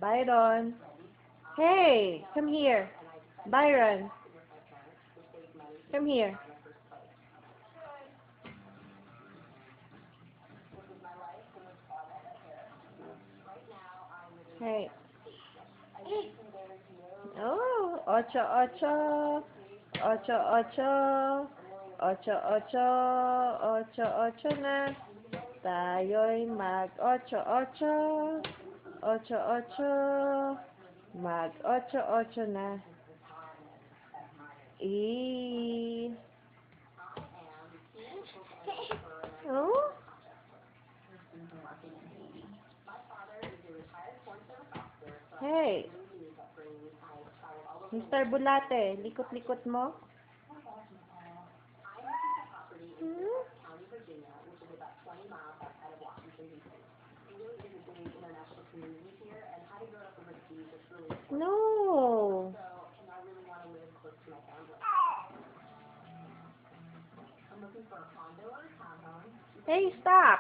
Byron. Hey, come here. Byron. Come here. Hey. Oh, ocho, ocho. Ocho, ocho. Ocho, ocho. Ocho, ocho na. Tayo'y mag-ocho, ocho. Ocho, ocho. Mag-ocho, ocho na. Oh? Hey. Mr. Bulate, likot-likot mo? Hmm? No. Hey, stop.